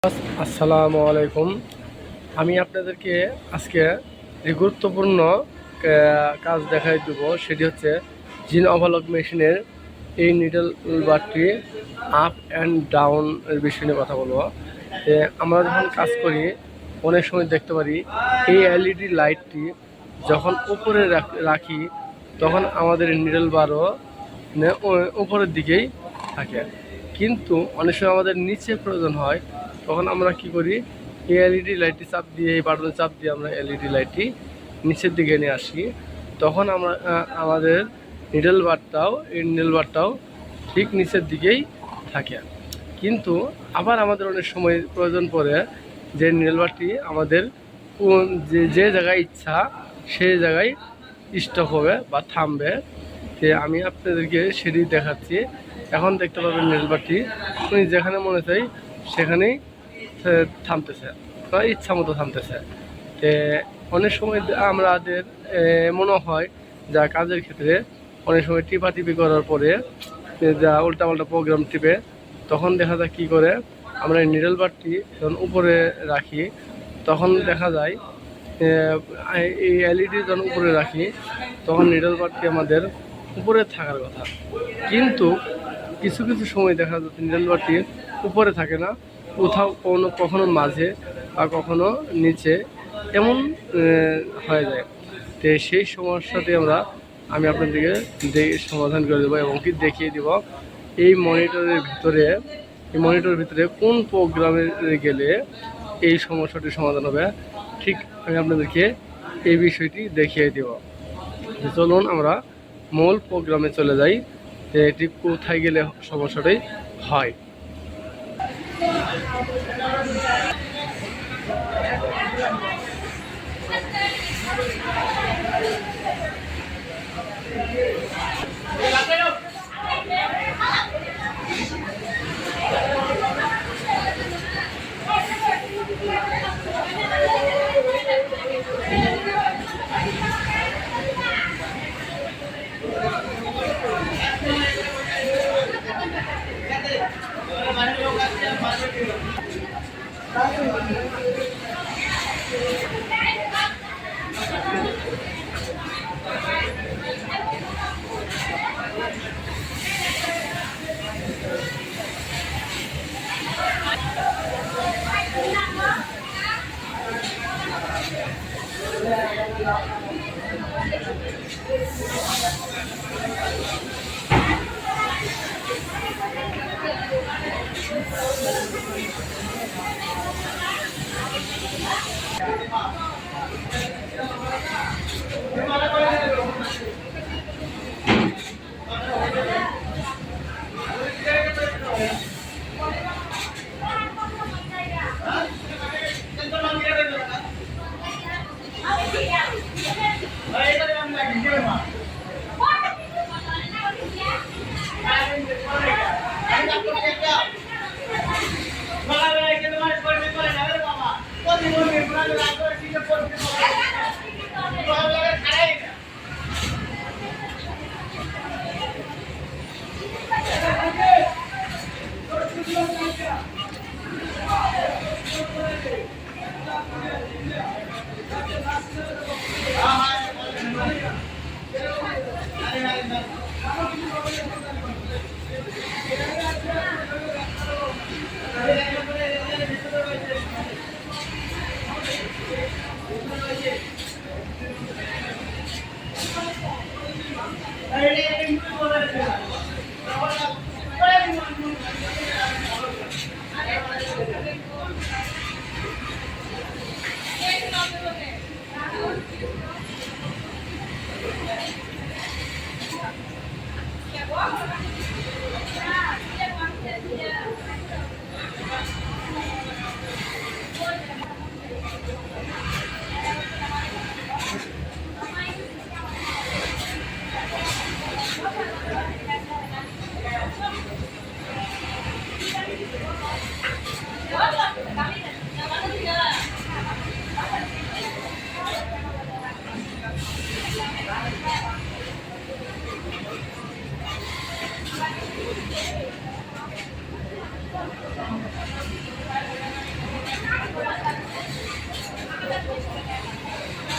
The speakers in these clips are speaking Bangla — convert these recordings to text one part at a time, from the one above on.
আসসালামু আলাইকুম। আমি আপনাদেরকে আজকে যে গুরুত্বপূর্ণ কাজ দেখাই দেব, সেটি হচ্ছে জিন অভালক মেশিনের এই নিডল বারটি আপ অ্যান্ড ডাউন এর বিষয় নিয়ে কথা বলবো। আমরা যখন কাজ করি অনেক সময় দেখতে পারি এই এলইডি লাইটটি যখন উপরে রাখি তখন আমাদের নিডল বারও উপরের দিকেই থাকে, কিন্তু অনেক সময় আমাদের নিচে প্রয়োজন হয়, তখন আমরা কি করি, এই এলইডি লাইটটি চাপ দিয়ে, এই বাটনে চাপ দিয়ে আমরা এলইডি লাইটটি নিচের দিকে নিয়ে আসি। তখন আমরা আমাদের নিডল বারটাও ঠিক নিচের দিকেই থাকে। কিন্তু আবার আমাদের অনেক সময় প্রয়োজন পড়ে যে নিডল বারটি আমাদের যে জায়গায় ইচ্ছা সেই জায়গায় স্টপ হবে বা থামবে। আমি আপনাদেরকে সেটি দেখাচ্ছি। এখন দেখতে পাবেন নিডল বারটি যেখানে মনে চাই সেখানেই থামতেছে বা ইচ্ছা মতো থামতেছে। অনেক সময় আমাদের মনে হয় যা কাজের ক্ষেত্রে অনেক সময় টিপি করার পরে যা উল্টাপাল্টা প্রোগ্রাম টিপে, তখন দেখা যায় কী করে আমরা নিডল বারটি যখন উপরে রাখি তখন দেখা যায় এই এলইডি যখন উপরে রাখি তখন নিডল বারটি আমাদের উপরে থাকার কথা, কিন্তু কিছু কিছু সময় দেখা যাচ্ছে নিডল বারটি উপরে থাকে না, কোথাও কখনো মাঝে বা কখনো নিচে এমন হয়ে যায়। সেই সমস্যাটি আমি আপনাদেরকে সমাধান করে দেবো এবং কি দেখিয়ে দেব এই মনিটরের ভিতরে কোন প্রোগ্রামে গেলে এই সমস্যাটির সমাধান হবে। ঠিক আমি আপনাদেরকে এই বিষয়টি দেখিয়ে দেব। চলুন আমরা মূল প্রোগ্রামে চলে যাই, এটি কোথায় গেলে সমস্যাটি হয়।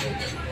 আলাইকুম।